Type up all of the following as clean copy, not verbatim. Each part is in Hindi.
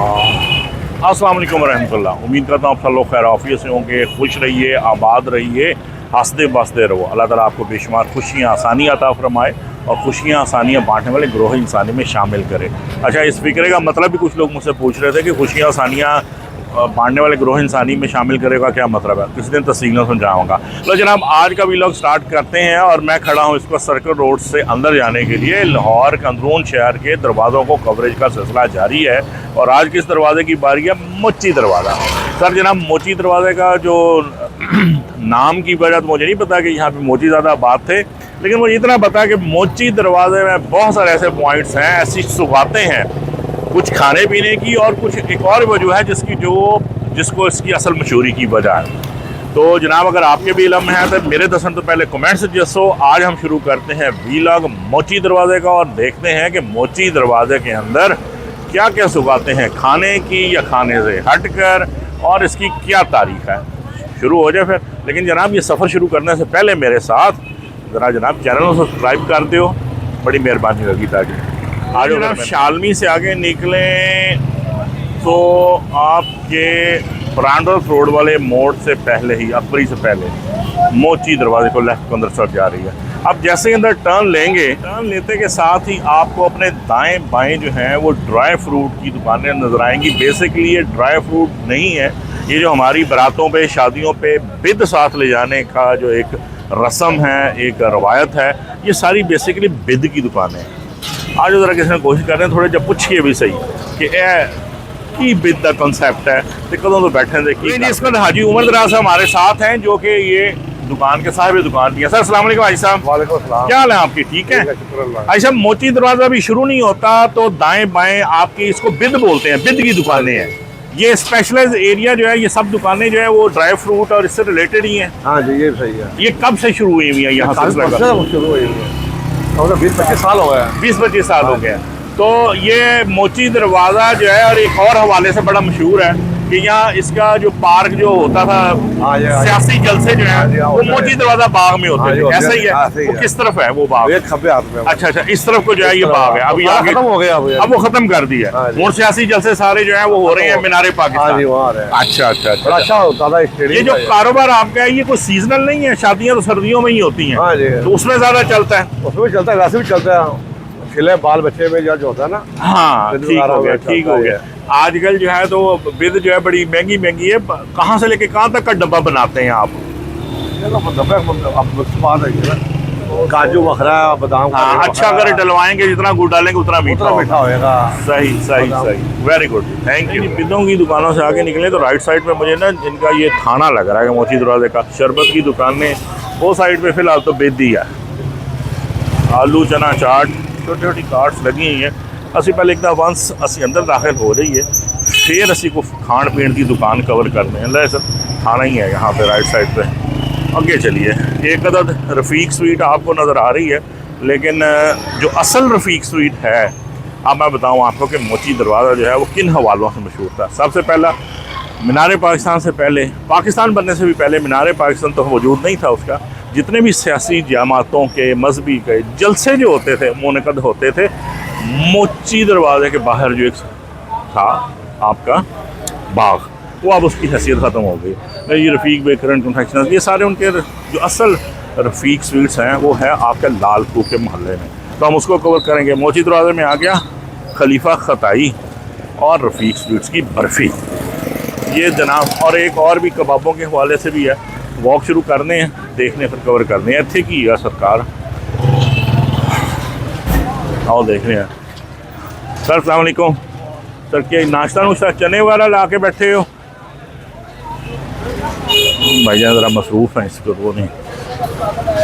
अस्सलाम वालेकुम रहमतुल्लाह। उम्मीद करता हूँ आप सब लोग खैर आफियत से होंगे, खुश रहिए, आबाद रहिए, हंसते बसते रहो। अल्लाह ताला आपको बेशुमार खुशियाँ आसानियाँ अता फरमाए और खुशियाँ आसानियाँ बांटने वाले ग्रोह इंसानी में शामिल करे। अच्छा, इस फिक्रे का मतलब भी कुछ लोग मुझसे पूछ रहे थे कि खुशियाँ आसानियाँ बांटने वाले ग्रोह इंसानी में शामिल करेगा क्या मतलब है। किसी दिन तफसील समझाऊंगा। लो जनाब, आज का व्लॉग स्टार्ट करते हैं और मैं खड़ा हूँ इसको सर्कल रोड से अंदर जाने के लिए। लाहौर के अंदरून शहर के दरवाज़ों को कवरेज का सिलसिला जारी है और आज किस दरवाजे की बारी है? मोची दरवाज़ा। सर जनाब, मोची दरवाजे का जो नाम की वजह तो मुझे नहीं पता कि यहाँ पे मोची ज़्यादा आबाद थे, लेकिन मुझे इतना पता है कि मोची दरवाजे में बहुत सारे ऐसे पॉइंट्स हैं, ऐसी सुगातें हैं, कुछ खाने पीने की और कुछ एक और वजह है जिसको इसकी असल मशहूरी की वजह है। तो जनाब, अगर आपके भी इल्म है तो मेरे दसन तो पहले कमेंट से जसो। आज हम शुरू करते हैं व्लॉग मोची दरवाजे का और देखते हैं कि मोची दरवाजे के अंदर क्या क्या सुगातें हैं, खाने की या खाने से हटकर, और इसकी क्या तारीख है। शुरू हो जाए फिर। लेकिन जनाब, ये सफ़र शुरू करने से पहले मेरे साथ ज़रा जनाब चैनल को सब्सक्राइब कर दो, बड़ी मेहरबानी होगी। ताकि आज जनाब शालमी से आगे निकलें तो आपके ब्रांडर्स रोड वाले मोड़ से पहले ही, अकबरी से पहले मोची दरवाजे को लेफ्ट को अंदर सर जा रही है। अब जैसे ही अंदर टर्न लेंगे, टर्न लेते के साथ ही आपको अपने दाएं बाएं जो हैं वो ड्राई फ्रूट की दुकानें नज़र आएंगी। बेसिकली ये ड्राई फ्रूट नहीं है, ये जो हमारी बारातों पे, शादियों पे बिद साथ ले जाने का जो एक रस्म है, एक रवायत है, ये सारी बेसिकली बिद की दुकानें हैं। आज ज़रा किसी ने कोशिश कर रहे हैं थोड़े जब पूछिए भी सही कि की बिद का कॉन्सेप्ट है तो कदों तो बैठे थे कि इस पर हाजी उमर दराज हमारे साथ हैं जो कि ये दुकान के साहिब दुकान भी है। सर अस्सलाम वालेकुम भाई साहब। वालेकुम अस्सलाम। क्या हाल है आपकी? ठीक है भाई साहब। मोची दरवाज़ा भी शुरू नहीं होता तो दाएं बाएं आपकी इसको बिद बोलते हैं, बिद की दुकानें हैं। ये स्पेशलाइज एरिया जो है, ये सब दुकानें जो है वो ड्राई फ्रूट और इससे रिलेटेड ही हैं। हाँ जी, ये सही है। ये कब से शुरू हुई हुई है यहाँ से? शुरू हुई है 20-25 साल हो गए। 20-25 साल हो गए। तो ये मोची दरवाज़ा जो है, और एक और हवाले से बड़ा मशहूर है कि यहाँ इसका जो पार्क जो होता था, सियासी जलसे जो है वो मोची दरवाज़ा बाग में होते थे। ऐसा ही है। वो किस तरफ है वो बाग? अच्छा अच्छा, इस तरफ को जो है ये बाग है। अभी आगे खत्म हो गया, अब वो खत्म कर दिया। और सियासी जलसे सारे जो है वो हो रहे हैं मीनारे पाकिस्तान। अच्छा अच्छा अच्छा होता था। ये जो कारोबार आपका है ये कोई सीजनल नहीं है? शादियाँ तो सर्दियों में ही होती हैं, तो उसमें ज्यादा चलता है? उसमें चलता है, वैसे भी चलता है। खिले बाल बच्चे में जो होता है ना। हाँ, ठीक हो गया। आजकल जो है तो बिद जो है बड़ी महंगी महंगी है। कहाँ से लेके कहाँ तक का डब्बा बनाते हैं आप? काजू बखरा, बादाम। अच्छा, अगर डलवाएंगे जितना गुड़ डालेंगे उतना मीठा होगा। सही सही सही, वेरी गुड, थैंक यू। बिदों की दुकानों से आगे निकले तो राइट साइड पे मुझे ना जिनका ये थाना लग रहा है मोची दरवाजे का, शरबत की दुकानें वो साइड पे फिलहाल तो बिद ही है। आलू चना चाट, छोटी छोटी कार्ट्स लगी हुई हैं। असी पहले एक वंस असी अंदर दाखिल हो रही है, फिर असी को खाण पीण की दुकान कवर करने हैं। सर खाना ही है यहाँ पे राइट साइड पे। आगे चलिए, एक अदद रफ़ीक स्वीट आपको नज़र आ रही है, लेकिन जो असल रफ़ीक स्वीट है, अब मैं बताऊँ आपको कि मोची दरवाज़ा जो है वो किन हवालों से मशहूर था। सबसे पहला, मीनार पाकिस्तान से पहले, पाकिस्तान बनने से भी पहले मीनार पाकिस्तान तो वजूद नहीं था उसका। जितने भी सियासी जमातों के, मजहबी के जलसे जो होते थे, मुनक़द होते थे, मोची दरवाज़े के बाहर जो एक था आपका बाग, वो अब उसकी हैसियत ख़त्म हो गई। ये रफ़ीक बेकर एंड कन्फेक्शनर्स, ये सारे उनके जो असल रफ़ीक स्वीट्स हैं वो है आपके लालपुर के मोहल्ले में, तो हम उसको कवर करेंगे। मोची दरवाज़े में आ गया खलीफा खताई और रफ़ीक स्वीट्स की बर्फ़ी, ये जनाब। और एक और भी कबाबों के हवाले से भी है। वॉक शुरू करने हैं, देखने फिर कवर करने हैं। इतने की है सरकार, आओ देखने हैं। सर अस्सलाम वालेकुम। सर क्या नाश्ता नुश्ता चने वगैरह ला के बैठे हो? भाईजान ज़रा मसरूफ़ हैं, इसको वो नहीं।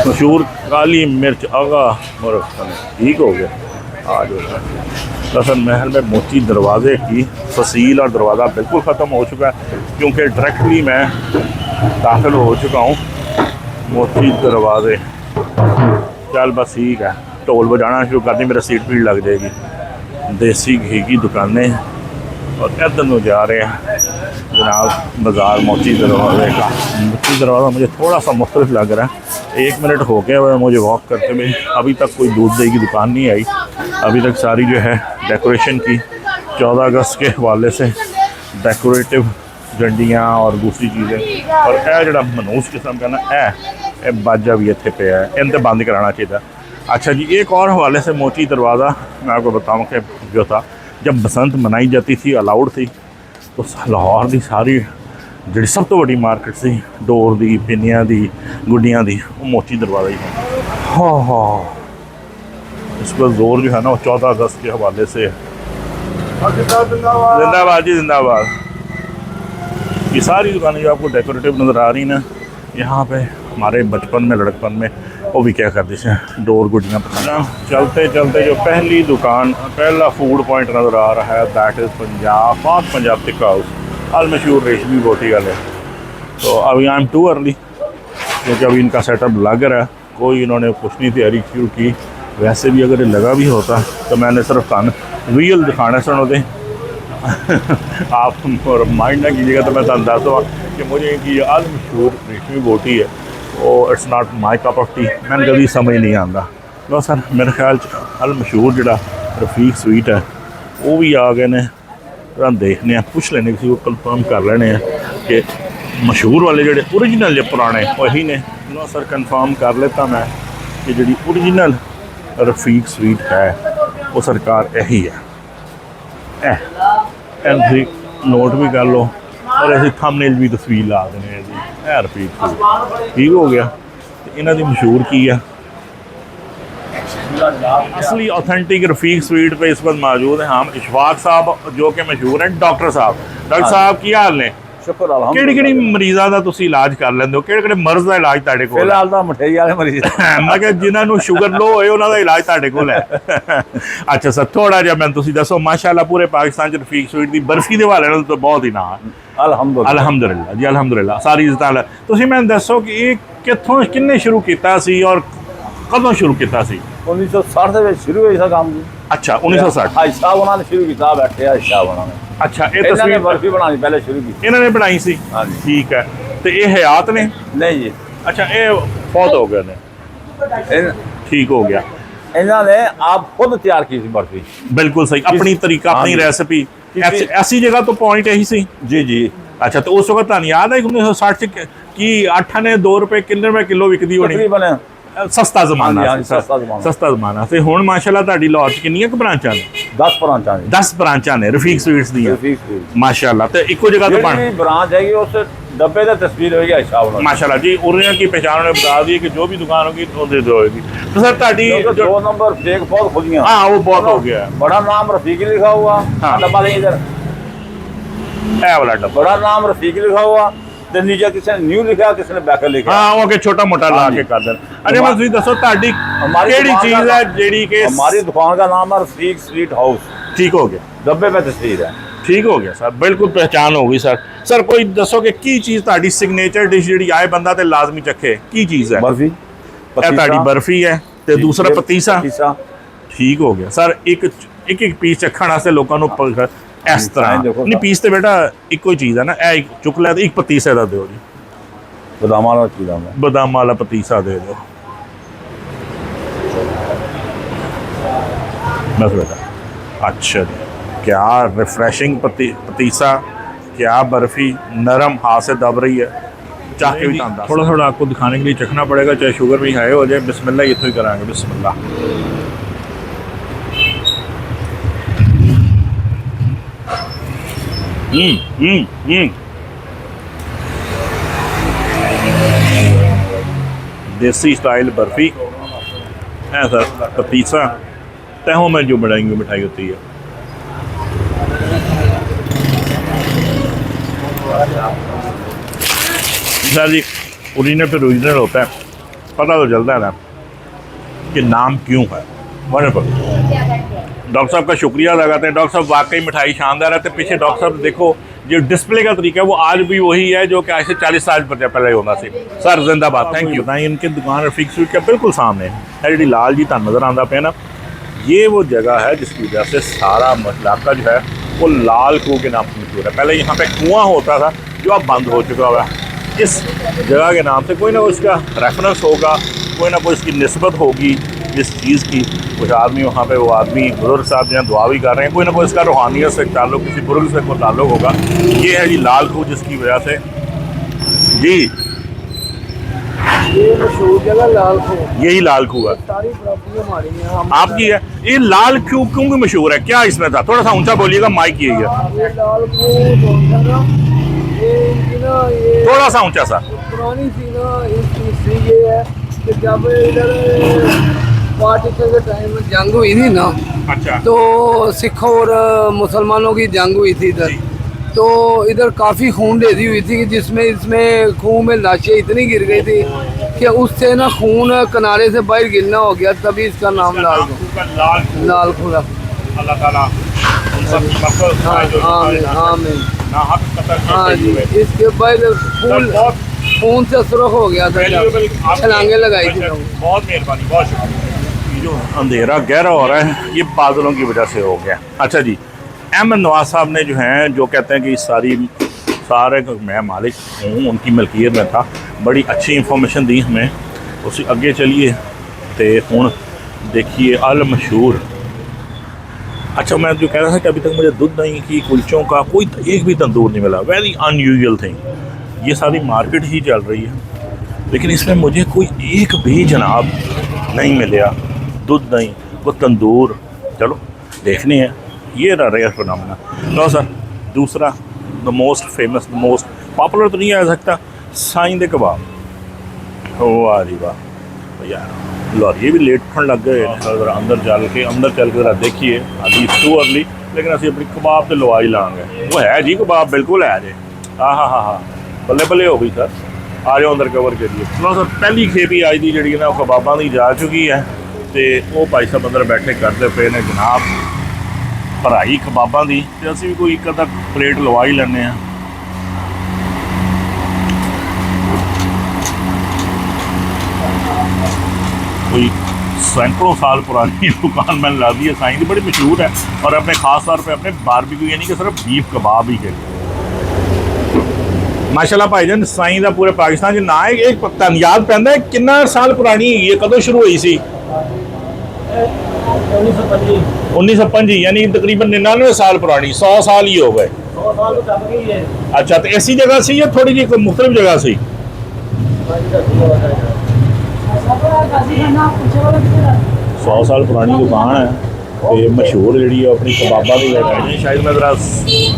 मशहूर काली मिर्च आगा और ठीक हो गया। आज लसन महल में मोची दरवाज़े की फसील और दरवाज़ा बिल्कुल ख़त्म हो चुका है, क्योंकि डायरेक्टली मैं दाखिल हो चुका हूँ मोची दरवाज़े। चल बस ठीक है, ढोल बजाना शुरू कर दी, मेरा सीट पीड़ लग जाएगी। देसी घी की दुकानें और इधर में जा रहे हैं जनाब बाज़ार मोची दरवाज़े का। मोची दरवाज़ा मुझे थोड़ा सा मुख्तलिफ लग रहा है। 1 मिनट हो गया हुआ मुझे वॉक करते हुए, अभी तक कोई दूध दही की दुकान नहीं आई। अभी तक सारी जो है डेकोरेशन की 14 अगस्त के हवाले से डेकोरेटिव डंडियाँ और दूसरी चीज़ें, और यह जो मनूस किस्म का ना ए बाजा भी इतने पे है, इन तो बंद कराना चाहिए। अच्छा जी, एक और हवाले से मोती दरवाज़ा मैं आपको बताऊँ कि जो था जब बसंत मनाई जाती थी, अलाउड थी, तो लाहौर की सारी जी सब तो बड़ी मार्केट सी डोर दी, पिनिया दी, गुड्डियाँ दी, वो मोती दरवाज़ा ही है। हाँ हाँ, इस पर जोर जो है ना वो 14 अगस्त के हवाले से है। जिंदाबाद जी जिंदाबाद। ये सारी दुकानें जो आपको डेकोरेटिव नज़र आ रही ना, यहाँ पे हमारे बचपन में लड़कपन में वो भी क्या करते थे, डोर गुड्डियाँ पकड़ना। चलते चलते जो पहली दुकान, पहला फूड पॉइंट नज़र आ रहा है, that is Punjab, fast Punjab tikka house, अल मशहूर रेशमी बोटी वाले। तो अभी आई एम टू अर्ली, क्योंकि अभी इनका सेटअप लग रहा है, कोई इन्होंने कुछ नहीं तैयारी शुरू की। वैसे भी अगर ये लगा भी होता तो मैंने सिर्फ कान रियल दिखाना सुन होते आप माइंड ना कीजिएगा, तो मैं दस दूँ कि मुझे इनकी अल मशहूर रेशमी बोटी है, वो it's not my cup of T, मैंने कभी समझ नहीं आता। लो सर, मेरे ख्याल अल मशहूर जो रफीक स्वीट है वो भी आ गए ने, देखने पुछ लेने किसी को कन्फर्म कर लेने कि मशहूर वाले जोड़े ओरिजिनल जो पुराने वही ने। लो सर, कन्फर्म कर लेता मैं कि जी ओरिजिनल रफीक स्वीट है वो सरकार यही है। नोट भी कर लो और ऐसे थंबनेल भी तस्वीर ला देने जी, है रफीक स्वीट, ठीक हो गया। तो इन्हों की मशहूर की है, असली ऑथेंटिक रफीक स्वीट पे इस वक्त मौजूद है हम इशफाक साहब, जो कि मशहूर हैं डॉक्टर साहब। डॉक्टर साहब की हाल ने? शुक्र अल्हम्दुलिल्लाह। ਕਿਹੜੀ ਮਰੀਜ਼ਾਂ ਦਾ ਤੁਸੀਂ ਇਲਾਜ ਕਰ ਲੈਂਦੇ ਹੋ? ਕਿਹੜੇ ਮਰਜ਼ ਦਾ ਇਲਾਜ ਤੁਹਾਡੇ ਕੋਲ? ਫਿਲਹਾਲ ਤਾਂ ਮਠਿਆਈ ਵਾਲੇ ਮਰੀਜ਼ ਮੈਂ ਕਿਹਾ ਜਿਨ੍ਹਾਂ ਨੂੰ ਸ਼ੂਗਰ ਲੋ ਹੋਏ ਉਹਨਾਂ ਦਾ ਇਲਾਜ ਤੁਹਾਡੇ ਕੋਲ ਹੈ। ਅੱਛਾ ਸਰ, ਥੋੜਾ ਜਿਹਾ ਮੈਨੂੰ ਤੁਸੀਂ ਦੱਸੋ, ਮਾਸ਼ਾਅੱਲਾ ਪੂਰੇ ਪਾਕਿਸਤਾਨ 'ਚ ਰਫੀਕ ਸਵੀਟ ਦੀ ਬਰਫੀ ਦੇ ਹਵਾਲੇ ਨਾਲ ਤਾਂ ਬਹੁਤ ਹੀ ਨਾਂ ਹੈ। ਅਲਹਮਦੁਲਿਲਾ ਜੀ, ਅਲਹਮਦੁਲਿਲਾ, ਸਾਰੀ ਇੱਜ਼ਤਾਂ ਲੈ। ਤੁਸੀਂ ਮੈਨੂੰ ਦੱਸੋ ਕਿ ਇਹ ਕਿੱਥੋਂ ਕਿੰਨੇ ਸ਼ੁਰੂ ਕੀਤਾ ਸੀ ਔਰ ਕਦੋਂ ਸ਼ੁਰੂ ਕੀਤਾ ਸੀ? 1960 ਦੇ ਵਿੱਚ ਸ਼ੁਰੂ ਹੋਈ ਸੀ ਕੰਮ ਜੀ। ਅੱਛਾ 1960 ਹਾਈ ਸਾਹਿਬ ਉਹਨਾਂ ਨੇ ਸ਼ੁਰੂ ਕੀਤਾ, ਬੈਠੇ ਹਾਈ ਸਾਹਿਬ ਉਹਨਾਂ ਨੇ। ਅੱਛਾ, ਇਹ ਇਹਨਾਂ ਨੇ ਤਸਵੀਰ ਬਰਫੀ ਬਣਾਉਣੀ ਪਹਿਲੇ ਸ਼ੁਰੂ ਕੀਤੀ, ਇਹਨਾਂ ਨੇ ਬਣਾਈ ਸੀ? ਹਾਂਜੀ ਠੀਕ ਹੈ। ਤੇ ਇਹ ਹਯਾਤ ਨੇ? ਨਹੀਂ ਜੀ, ਅੱਛਾ, ਇਹ ਫੌਤ ਹੋ ਗਏ ਨੇ। ਠੀਕ ਹੋ ਗਿਆ। ਇਹਨਾਂ ਨੇ ਆਪ ਖੁਦ ਤਿਆਰ ਕੀਤੀ ਸੀ ਬਰਫੀ। ਬਿਲਕੁਲ ਸਹੀ, ਆਪਣੀ ਤਰੀਕਾ, ਆਪਣੀ ਰੈਸਿਪੀ। ਐਸੀ ਜਗ੍ਹਾ ਤੋਂ ਪੁਆਇੰਟ ਇਹੀ ਸੀ ਜੀ ਜੀ। ਅੱਛਾ, ਤੇ ਉਸ ਵਕਤ ਤੁਹਾਨੂੰ ਯਾਦ ਹੈ 1960 ਚ ਕੀ 8 ਨੇ 2 ਰੁਪਏ ਕਿੰਨੇ ਰੁਪਏ ਕਿਲੋ ਵਿਕਦੀ ਹੋਣੀ? ਤਕਰੀਬਨ ਸਸਤਾ ਜ਼ਮਾਨਾ ਸੀ, ਸਸਤਾ ਜ਼ਮਾਨਾ ਤੇ ਹੁਣ ਮਾਸ਼ਾਅੱਲਾ ਤੁਹਾਡੀ ਲਾਹੌਰ ਚ ਕਿੰਨੀਆਂ ਕੁ ਬ੍ਰਾਂਚਾਂ ਨੇ? 10 ਬ੍ਰਾਂਚਾਂ ਨੇ। 10 ਬ੍ਰਾਂਚਾਂ ਨੇ ਰਫੀਕ ਸਵੀਟਸ ਦੀਆਂ ਮਾਸ਼ਾਅੱਲਾ। ਤੇ ਇੱਕੋ ਜਗ੍ਹਾ ਤੋਂ ਜਿਹੜੀ ब्रांच है उस डब्बे का तस्वीर होगी हिसाब वाला माशाल्लाह जी। उन्हें की पहचान उन्हें बता दी कि जो भी दुकान होगी तो दे दो होगी। तो सर ताड़ी 2 नंबर फेक बहुत खुलियां। हाँ वो बहुत हो गया है। बड़ा नाम रफीकी लिखा हुआ, हाँ। डब्बा नहीं इधर है वाला डब्बा, बड़ा नाम रफीकी लिखा हुआ, तो नीचे किसी ने न्यू लिखा, किसी ने बैकर लिखा। हाँ वो के छोटा मोटा ला के कर देना। अरे मैं तुझे दसो ताड़ी केड़ी चीज है जेडी के? हमारी दुकान का नाम है रफीक स्वीट हाउस। ठीक हो गया, डब्बे पे तस्वीर है। ठीक हो गया सर, बिल्कुल पहचान हो गई सर। सर कोई दसो कि की चीज़ ताड़ी सिग्नेचर डिश जी आए बंदा ते लाजमी चखे की चीज़ है? बर्फी, ताड़ी बर्फी है ते दूसरा पतीसा। पतीसा ठीक हो गया सर। एक पीस चखण वास्ते लोगों को इस तरह नहीं पीस ते बेटा इको ही चीज़ है ना, एक चुक लिया एक पतीसे का दो जी, बादाम वाला बादाम वाला पतीसा दे दो बस बेटा। अच्छा जी, क्या रिफ्रेशिंग पतीसा, क्या बर्फ़ी नरम हाथ से दब रही है। चाह के भी थोड़ा थोड़ा आपको दिखाने के लिए चखना पड़ेगा, चाहे शुगर भी हाई हो जाए। बिस्मिल्लाह, इतो ही कराएंगे बिस्मिल्लाह। देसी स्टाइल बर्फ़ी है सर, पतीसा तहों में जो बनाएंगे मिठाई होती है। सर जी ओरिजिनल फिर ओरिजिनल होता है, पता तो चलता है ना कि नाम क्यों है। वंडरफुल। डॉक्टर साहब का शुक्रिया अदा करते हैं। डॉक्टर साहब वाकई मिठाई शानदार है। तो पीछे डॉक्टर साहब देखो जो डिस्प्ले का तरीका है वो आज भी वही है जो कि आज से 40 साल पहले होना सी। सर जिंदाबाद, थैंक यू। इनकी दुकान रफीक स्वीट के बिल्कुल सामने है जी लाल जी तुम नज़र आता पे ना, ये वो जगह है जिसकी वजह से सारा इलाका जो है वो लाल कुएं के नाम से मशहूर है। पहले यहाँ पे कुआं होता था जो अब बंद हो चुका हुआ है। इस जगह के नाम से कोई ना उसका रेफरेंस होगा, कोई ना कोई इसकी निस्बत होगी जिस चीज़ की कुछ आदमी वहाँ पे वो आदमी बुजुर्ग साहब जो हैं दुआ भी कर रहे हैं, कोई ना कोई इसका रूहानियत से ताल्लुक, किसी बुजुर्ग से कोई ताल्लुक होगा। ये है जी लाल खू, जिसकी वजह से जी ये मशहूर जगह लाल खो, यही लाल खू है, सारी प्रॉपर्टी हमारी है। आपकी है। ये लाल खू क्यों मशहूर है, क्या इसमें था? थोड़ा सा ऊंचा बोलिएगा, माइक यही है, ये लाल खो ना, ये इनकी ना, ये थोड़ा सा ऊंचा सा। पुरानी थी ना, इसकी हिस्ट्री ये है कि जब इधर पार्टीशन के टाइम में जंग हुई थी ना, अच्छा, तो सिखों और मुसलमानों की जंग हुई थी इधर, तो इधर काफ़ी खून डेजी हुई थी, जिसमें इसमें खून में लाशें इतनी गिर गई थी कि उससे ना खून किनारे से बाहर गिरना हो गया, तभी इसका नाम लाल खू, लाल खू रखा। अल्लाह ताला उन सब की मक़फ़िरत फरमाए जो आमीन। ना हक कतर हाँ जी, इसके बाद खून से सुरख हो गया था, छलांगे लगाई थी लोग। बहुत मेहरबानी, बहुत शुक्रिया। ये जो अंधेरा गहरा हो रहा है, ये बादलों की वजह से हो गया। अच्छा जी, अहमद नवाज साहब ने जो हैं, जो कहते हैं कि सारे मैं मालिक हूँ, उनकी मलकियत में था, बड़ी अच्छी इंफॉर्मेशन दी हमें। उसी अगे चलिए तो हूँ देखिए अल मशहूर। अच्छा, मैं जो कह रहा था कि अभी तक मुझे दूध दही की कुल्चों का कोई एक भी तंदूर नहीं मिला, वेरी अनयूजुअल थिंग। ये सारी मार्केट ही चल रही है, लेकिन इसमें मुझे कोई एक भी जनाब नहीं मिला दूध दही को तंदूर। चलो देखने हैं, ये रहा रेयर फिनोमेना। लो सर, दूसरा the most famous, the most popular तो नहीं आ सकता, साईं दे कबाब। वाह जी वाह भैया, लो ये भी लेट ठंड लग गए जरा अंदर चल के जरा देखिए। अभी टू अर्ली, लेकिन असं अपनी कबाब तो लवा ही लाँगे। वो है जी कबाब, बिल्कुल है जी। हाँ, बल्ले बल्ले हो गई सर, आ जाओ अंदर कवर करिए। लो सर, पहली खेपी आज की जी ना कबाबा की जा चुकी है, तो वो भाई साहब अंदर बैठे करते पे ने जनाब भराई कबाबा की, तो असी भी कोई एक अद्धा प्लेट लवा ही लेने हैं। कोई सैकड़ों साल पुरानी दुकान मैंने ला दी है, साईं की बड़ी मशहूर है, और अपने ख़ास तौर पे अपने बारबेक्यू यानी कि सिर्फ बीफ कबाब ही के लिए। माशाल्लाह भाईजान, साईं का पूरे पाकिस्तान च ना है। एक पता याद पैंदा है कितना साल पुरानी है, ये कदों शुरू हुई सी? 1925, यानी तकरीबन 99 साल पुरानी, 100 साल ही हो गए। अच्छा, तो ऐसी जगह से या थोड़ी जी मुख्तलिफ जगह से? 100 साल पुरानी दुकान है, तो मशहूर जी अपनी कबाबा की है। शायद मैं ज़रा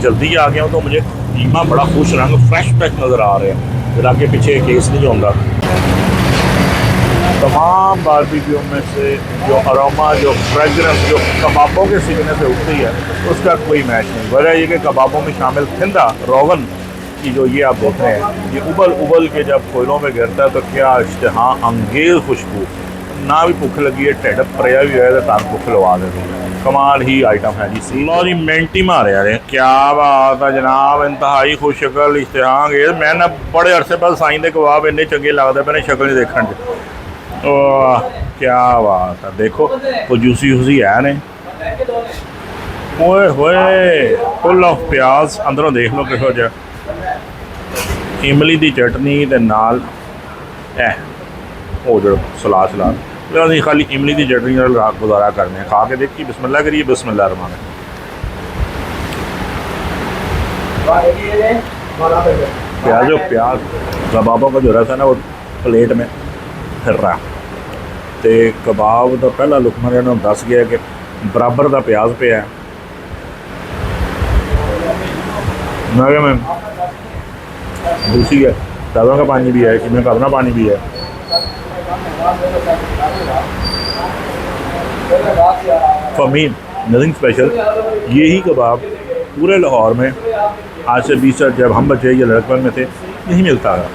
जल्दी आ गया हूँ, तो मुझे कीमा बड़ा खुश रंग फ्रेश नज़र आ रहे हैं, फिर आगे पीछे केस नहीं होगा। तमाम बारबेक्यू में से जो अरोमा, जो फ्रेगरेंस जो कबाबों के सीखने से उठती है, उसका कोई मैच नहीं। वजह ये कि कबाबों में शामिल थिंदा रोगन की जो ये आप देख रहे हैं, ये उबल के जब कोयलों में गिरता है तो क्या इश्तहा अंगेज़ खुशबू, ना भी भुख लगी है, ढिड भरिया भी है, तो तान भुख लवा देती है। कमाल ही आइटम है जी। लो जी, मिनट ही मारे यार, क्या बात है जनाब, इंतहाई खुशशकल इश्तहा अंगेज़। मैं ना बड़े अरसे बाद साईं दे कबाब इन्ने चंगे लगते मैंने शक्ल देखने। क्या बात है, देखो वो जूसी है ने, ओए होए, फुल ऑफ प्याज। अंदरों देख लो किहो जिहा, इमली की चटनी के नाल वो जो सलाद अभी खाली इमली की चटनी रात गुजारा करने। खा के देखिए, बिस्मिल्लाह करिए, बिस्मिल्लाह रहमान। प्याज कबाबों का जो रस है ना, वो प्लेट में फिर रहा, तो कबाब का पहला लुकमा जो दस गया कि बराबर का प्याज पे है। मैं दूसरी है, ताज़ा का पानी भी है, इसमें का अपना पानी भी है। For me nothing special. यही कबाब पूरे लाहौर में आज से 20 साल जब हम बच्चे या लड़कपन में थे नहीं मिलता है।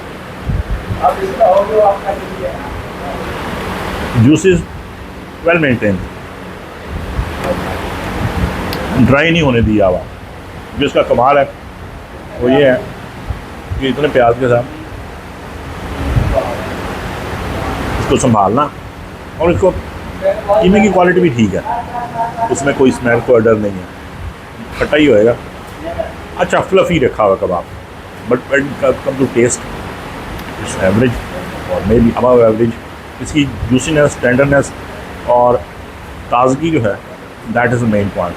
जूसेस वेल मेंटेन, ड्राई नहीं होने दिया हुआ। जो इसका कमाल है वो ये है कि इतने प्याज के साथ इसको संभालना, और इसको कीमे की क्वालिटी भी ठीक है, उसमें कोई स्मेल को डर नहीं है, खट्टा ही होएगा। अच्छा फ्लफी रखा हुआ कबाब, but come to taste it's average और मे बी अबव एवरेज। इसकी जूसीनेस, टेंडरनेस और ताजगी जो है that is the main point.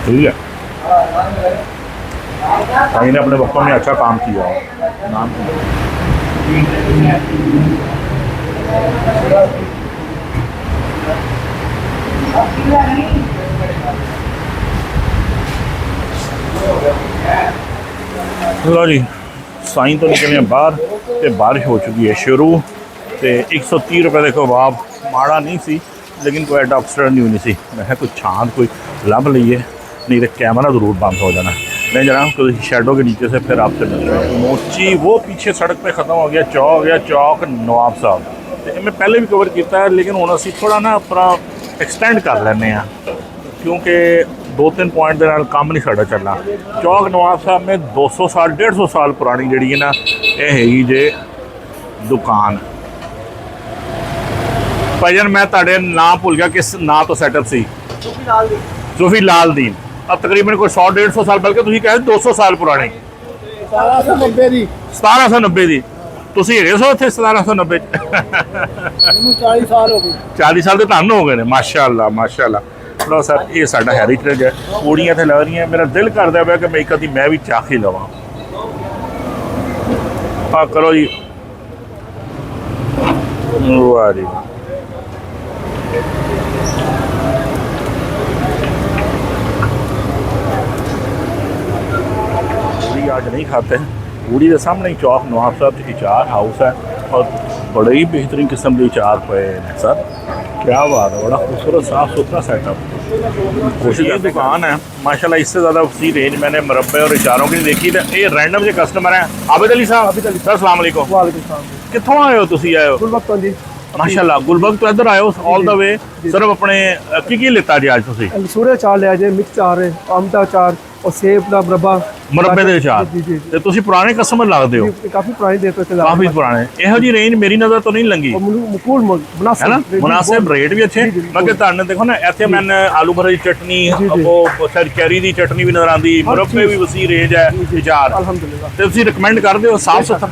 ठीक है, भाई ने अपने वक्तों में अच्छा काम किया हो। नाम लो जी, साईं तो निकले बाहर तो बारिश हो चुकी है शुरू। तो 130 रुपये देखो कबाब माड़ा नहीं सी, लेकिन कोई एडा अपसर नहीं होनी सी। मैं कोई छांद कोई लब लीए, नहीं तो कैमरा ज़रूर बंद हो जाना। मैं जनाब तो शेडो के नीचे से फिर आपसे मिल रहा हूँ। मोची वो पीछे सड़क पे ख़त्म हो गया, चौक हो गया चौक नवाब साहब। तो मैं पहले भी कवर किया है, लेकिन हम असी थोड़ा ना अपना एक्सटेंड कर लें, क्योंकि 2-3 पॉइंट के नाल काम नहीं साड़ा चलना। चौक नवाब साहब में 200 साल 150 साल पुरानी जी है ना, ये हैगी जे दुकान। भाईजान मैं ताड़े नाम भुल गया, किस ना तो सैटअप सी सूफी लाल दीन। अब तकरीबन कोई 100-150 साल, बल्कि तुम कह 200 साल पुरानी 1790 दी। तुम है सो इतने 1790 40 साल हो गए। 40 साल तो धन हो गए ने। माशाअल्लाह माशाअल्लाह। लो सर ये साडा हैरिटेज है। पूड़ियाँ तो लग रही हैं, मेरा दिल करता है कि मैं एक आधी मैं भी चाख ही लवां। हाँ करो जी, वाह जी। पूड़ी आज नहीं खाते हैं। पूड़ी के सामने ही चौक नवाब साहब अचार हाउस है और बड़े ही बेहतरीन किस्म के अचार पे हैं सर। क्या बात है, बड़ा खूबसूरत साफ़ सुथरा सेटअप। कोशिश ये दुकान है माशाल्लाह, इससे ज़्यादा उसी रेंज मैंने मुरब्बे और अचारों की नहीं देखी। ये रैंडम जो कस्टमर हैं आबिद अली साहब। सर अस्सलाम वालेकुम। कितों आए हो तुसी? आए हो जी माशाल्लाह गुलबर्ग तो इधर आए हो ऑल द वे। सिर्फ अपने की लेता जी आज तुसी? सूर्य चार लिया जे, मिक्स चार है, आम का चार और सेब का मुरब्बा मुरब्बे दे अचार। जी जी ते तुसी पुराने कस्टमर लगदे हो? काफी पुरानी देर तो चला काफी पुराने। एहो जी रेंज मेरी नज़र तो नहीं लंगी और मुकुल है ना, मुनासिब रेट भी अच्छे। बाकी तुहाने देखो ना इत्थे मैंने आलू भरे दी चटनी, वो सर कैरी दी चटनी भी नजर आंदी, मुरब्बे भी वसी रेंज है अचार। अल्हम्दुलिल्लाह ते तुसी रिकमेंड कर दो साफ सुथरा।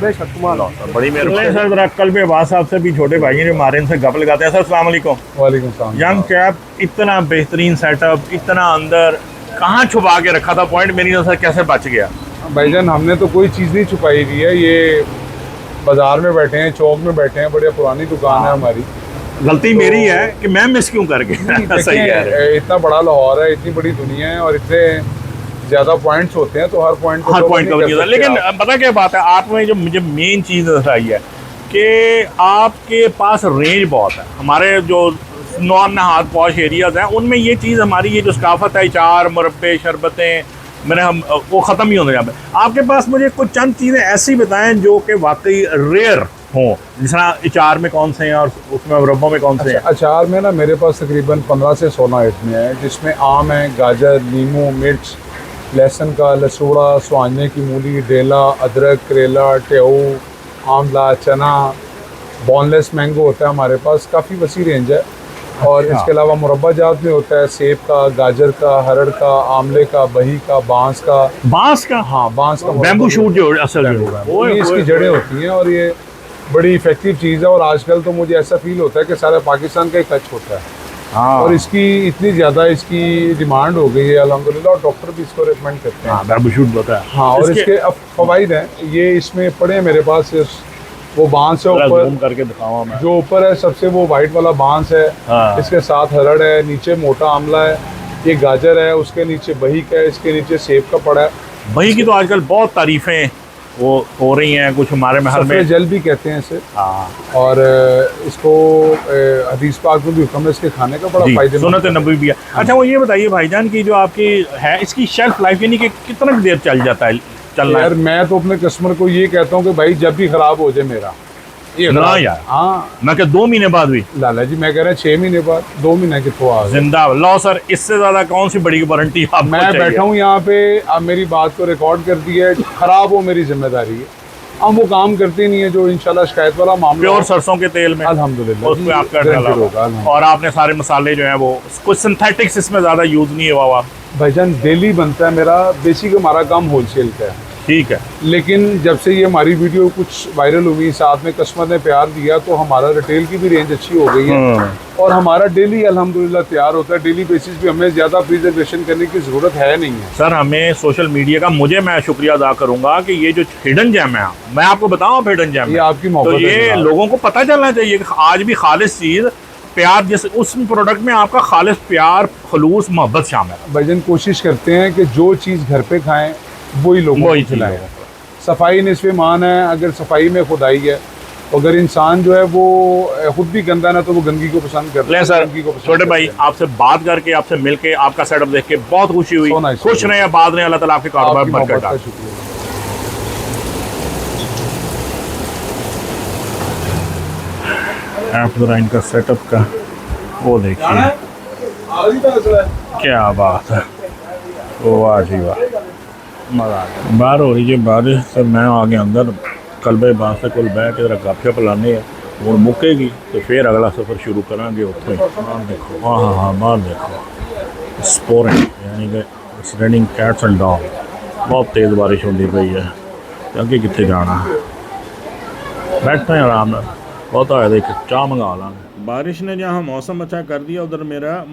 बड़ी मेहरबानी सर। जरा कल्बे आवाज साहब से भी छोटे भाई हैं जो हमारे इनसे गप लगाते हैं। सर अस्सलाम वालेकुम। वालेकुम सलाम। यंग कैप, इतना बेहतरीन सेटअप, इतना अंदर कहाँ छुपा के रखा था पॉइंट, मेरी नजर कैसे बच गया? भाईजान हमने तो कोई चीज़ नहीं छुपाई हुई है। ये बाजार में बैठे हैं, चौक में बैठे हैं, बढ़िया पुरानी दुकान है हमारी। गलती मेरी है कि मैं मिस क्यों कर गया। सही कह रहे हैं। इतना बड़ा लाहौर है, इतनी बड़ी दुनिया है और इतने ज़्यादा पॉइंट्स होते हैं, तो हर पॉइंट कवर नहीं होता। लेकिन पता क्या बात है, आप में जो मुझे मेन चीज़ नजर आई है कि आपके पास रेंज बहुत है। हमारे जो नॉन नहात पॉश एरियाज़ हैं उनमें ये चीज़ हमारी ये जो सकाफत है, चार मुरब्बे शरबतें मैंने हम वो ख़त्म ही होने यहाँ पे। आपके पास मुझे कुछ चंद चीज़ें ऐसी बताएं जो कि वाकई रेयर हों, जिस तरह अचार में कौन से हैं और उसमें मुरब्बों में कौन से हैं? अचार में ना मेरे पास तकरीबन 15 से 16 आइटमें हैं, जिसमें आम है, गाजर, नींबू, मिर्च, लहसुन का लसूड़ा, सुहाने की मूली, डेला, अदरक, करेला, टेऊ, आंवला, चना, बोनलेस मैंगो होता है हमारे पास। काफ़ी वसी रेंज है। और इसके अलावा मुरब्बा जात में होता है सेब का, गाजर का, हरड़ का, आमले का, बही का, बांस का। बांस का? हाँ बांस का बैम्बू शूट जो असल जो ये इसकी जड़ें होती हैं और ये बड़ी इफेक्टिव चीज़ है। और आजकल तो मुझे ऐसा फील होता है कि सारा पाकिस्तान का ही टच होता है। हाँ। और इसकी इतनी ज़्यादा इसकी डिमांड हो गई है अल्हम्दुलिल्लाह, और डॉक्टर भी इसको रिकमेंड करते हैं। बैम्बू शूट होता है। हाँ, और इसके अब फवाइद हैं, ये इसमें पड़े हैं मेरे पास। वो बांस है ऊपर करके दिखाऊं मैं, जो ऊपर है सबसे वो वाइट वाला बांस है। हाँ। इसके साथ हरड़ है, नीचे मोटा आमला है, ये गाजर है, उसके नीचे बही का है, इसके नीचे सेब का पड़ा है। बही की तो आजकल बहुत तारीफें वो हो रही हैं, कुछ हमारे महल में जल भी कहते हैं इसे। हाँ। और इसको हदीस पाक में भी हुक्म है इसके खाने का, बड़ा फायदेमंद सुन्नत नबवी भी है। अच्छा वो ये बताइए भाईजान की जो आपकी है इसकी शेल्फ लाइफ यानी कि कितना देर चल जाता है? चलना यार मैं तो अपने कस्टमर को ये कहता हूँ कि भाई जब भी खराब हो जाए मेरा ये ना यार। हाँ मैं क्या 2 महीने बाद भी? लाला जी मैं कह रहा 6 महीने बाद, 2 महीने कितों आ जिंदा लो सर, इससे ज्यादा कौन सी बड़ी वारंटी आप? मैं बैठा हूँ यहाँ पे, अब मेरी बात को रिकॉर्ड कर दी है, खराब हो मेरी जिम्मेदारी है। हम वो काम करते नहीं है जो इंशाल्लाह शिकायत वाला मामला। प्योर सरसों के तेल में अल्हम्दुलिल्लाह उसमें आप कर डाला और आपने सारे मसाले जो हैं वो कुछ सिंथेटिक्स इसमें ज़्यादा यूज़ नहीं हुआ हुआ। भाईजान डेली बनता है मेरा, बेसिक हमारा काम होलसेल का है। ठीक है। लेकिन जब से ये हमारी वीडियो कुछ वायरल हुई, साथ में कस्टमर ने प्यार दिया, तो हमारा रिटेल की भी रेंज अच्छी हो गई है और हमारा डेली अल्हम्दुलिल्लाह तैयार होता है। डेली बेसिस पे हमें ज़्यादा प्रिजर्वेशन करने की ज़रूरत है नहीं है। सर हमें सोशल मीडिया का मैं शुक्रिया अदा करूंगा कि ये जो हिडन जेम है, मैं आपको बताऊं आप हिडन जेम ये आपकी तो मोहब्बत ये है जनाब। लोगों को पता चलना चाहिए कि आज भी खालिस चीज़ प्यार, जिस उस प्रोडक्ट में आपका खालिस प्यार, खलूस, मोहब्बत शामिल है। भाईजान कोशिश करते हैं कि जो चीज़ घर पे खाएं वही लोगों को खिलाएं। सफाई निस्फ़े ईमान है, अगर सफाई में खुदाई है। अगर इंसान जो है वो खुद भी गंदा ना, तो वो गंदगी को पसंद करता ले है। सर, गंदगी को पसंद छोटे भाई करते हैं। आपसे बात करके, आपसे मिलके, आपका सेटअप देख के बहुत खुशी हुई। So nice, खुश so रहे, आबाद रहे, अल्लाह ताला आपके कारोबार आपकी में बरकत मोहब्बत का डाले। शुक्रिया। आप जरा इनका सेटअप का वो देखिए, क्या बात है। वाह जी वाह, मज़ा आ गया। बाहर हो रही है बारिश, तो मैं आ गया अंदर कलबे बात से कोल बैठ के जरा गपशप लाने है। और मुकेगी तो फिर अगला सफ़र शुरू करांगे उत्थे। बाहर देखो, हाँ हाँ बाहर देखो, स्पोरिंग यानी कि रेनिंग कैट्स एंड डॉग। बहुत तेज़ बारिश होती पई है, अगे कितने जाना। बैठते हैं आराम नाल, बहुत आया देख चाह मंगा लांगे। बारिश ने जहाँ मौसम अच्छा कर दिया, उधर मेरा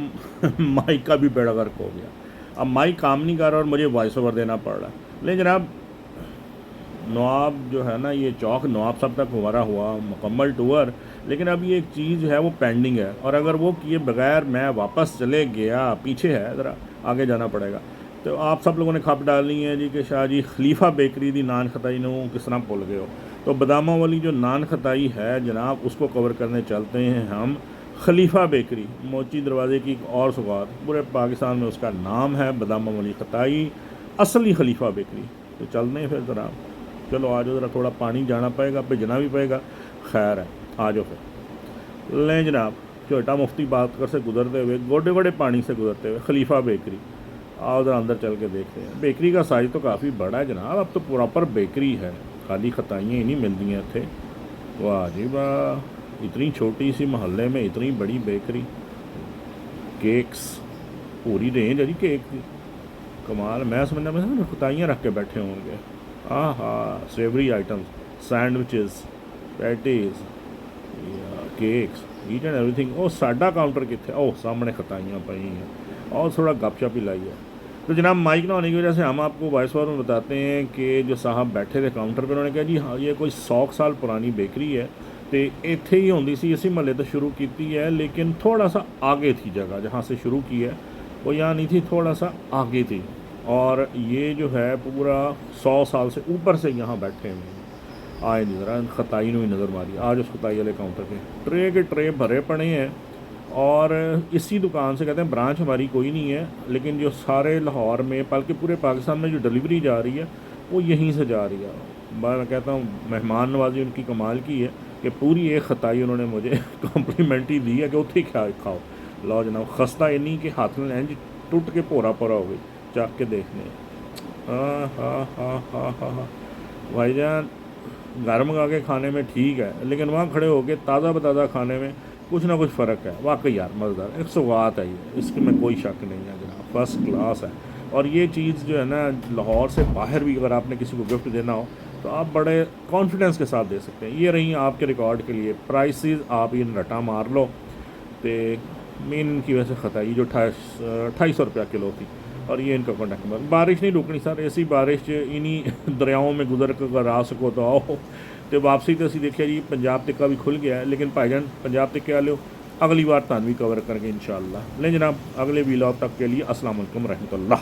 माइक का भी बेड़ा गर्क हो गया। अब माइक काम नहीं कर रहा और मुझे वॉइस ओवर देना पड़ रहा है। लेकिन जनाब नवाब जो है ना, ये चौक नवाब सब तक हमारा हुआ मुकम्मल टूर, लेकिन अब ये एक चीज़ है वो पेंडिंग है। और अगर वो किए बगैर मैं वापस चले गया, पीछे है, ज़रा आगे जाना पड़ेगा। तो आप सब लोगों ने खप डालनी है जी कि शाह जी खलीफा बेकरी दी नान खताई नूं किस तरह भुल गए हो। तो बादामा वाली जो नान खताई है जनाब, उसको कवर करने चलते हैं हम। खलीफा बेकरी मोची दरवाज़े की एक और सौगात, पूरे पाकिस्तान में उसका नाम है बादामा वाली खताई, असली खलीफा बेकरी। तो चलते हैं फिर ज़रा, चलो आ जाओ। ज़रा थोड़ा पानी जाना पड़ेगा, भिजना भी पड़ेगा, खैर है, आ जाओ फिर। लें जनाब, छोटा मुफ्ती बात कर से गुजरते हुए, गोडे गोडे पानी से गुजरते हुए खलीफा बेकरी, आओ उधर अंदर चल के देखते हैं। बेकरी का साइज़ तो काफ़ी बड़ा है जनाब, अब तो प्रॉपर बेकरी है, खाली खताइयाँ ही नहीं मिलती हैं थे। वाह जी वाह, इतनी छोटी सी मोहल्ले में इतनी बड़ी बेकरी। केक्स पूरी रेंज है जी केक की, कमाल। मैं समझना मैं खताइयाँ रख के बैठे होंगे। हाँ हाँ, savoury items, sandwiches, patties, cakes, eat and everything. ओ साडा काउंटर कितने, ओह सामने खताइयाँ पई हैं और थोड़ा गपशप ही लाई है। तो जनाब माइक ना होने की वजह से हम आपको वॉइस ओवर में बताते हैं कि जो साहब बैठे थे काउंटर पे, उन्होंने कहा जी हाँ ये कोई 100 साल पुरानी बेकरी है, तो इत्थे ही होंदी सी, इसी महल्ले तो शुरू की है, लेकिन थोड़ा सा आगे थी जगह जहाँ से शुरू की है, वो यहाँ नहीं थी, थोड़ा सा आगे थी। और ये जो है पूरा 100 साल से ऊपर से यहाँ बैठे हुए हैं। आए नहीं ज़रा खताई में नज़र मारी, आज उस खताई वाले काउंटर के ट्रे भरे पड़े हैं। और इसी दुकान से कहते हैं ब्रांच हमारी कोई नहीं है, लेकिन जो सारे लाहौर में बल्कि पूरे पाकिस्तान में जो डिलीवरी जा रही है वो यहीं से जा रही है। मैं कहता हूँ मेहमान नवाजी उनकी कमाल की है कि पूरी एक खताई उन्होंने मुझे कॉम्प्लीमेंट ही दी है कि उत्थे क्या खाओ। लो जनाब, खस्ता इन्हीं के हाथ में इंज टूट के पोरा पोरा हो गई, चाक के देखने। हाँ हाँ हाँ हाँ हाँ हाँ भाईजान, घर मंगा के खाने में ठीक है, लेकिन वहाँ खड़े होके ताज़ा बताज़ा खाने में कुछ ना कुछ फ़र्क है। वाकई यार मज़ेदार एक सौगात है ये, इसमें कोई शक नहीं है जनाब, फर्स्ट क्लास है। और ये चीज़ जो है ना, लाहौर से बाहर भी अगर आपने किसी को गिफ्ट देना हो तो आप बड़े कॉन्फिडेंस के साथ दे सकते हैं। ये रही आपके रिकॉर्ड के लिए प्राइसेस, आप ये रटा मार लो। तो मेन इनकी वजह से खताई जो 2800 रुपया किलो थी, और ये इनका कॉन्टैक्ट नंबर। बारिश नहीं रुकनी सर, ऐसी बारिश इन्हीं दरियाओं में गुजर कर अगर आ सको तो आओ। तो वापसी तो असी देखिए जी पंजाब तक का भी खुल गया है, लेकिन भाईजान पंजाब तक के वाले अगली बार तानवी कवर करके इंशाअल्लाह। लें जनाब, अगले वीलॉग तक के लिए अस्सलाम वालेकुम रहमतुल्लाह।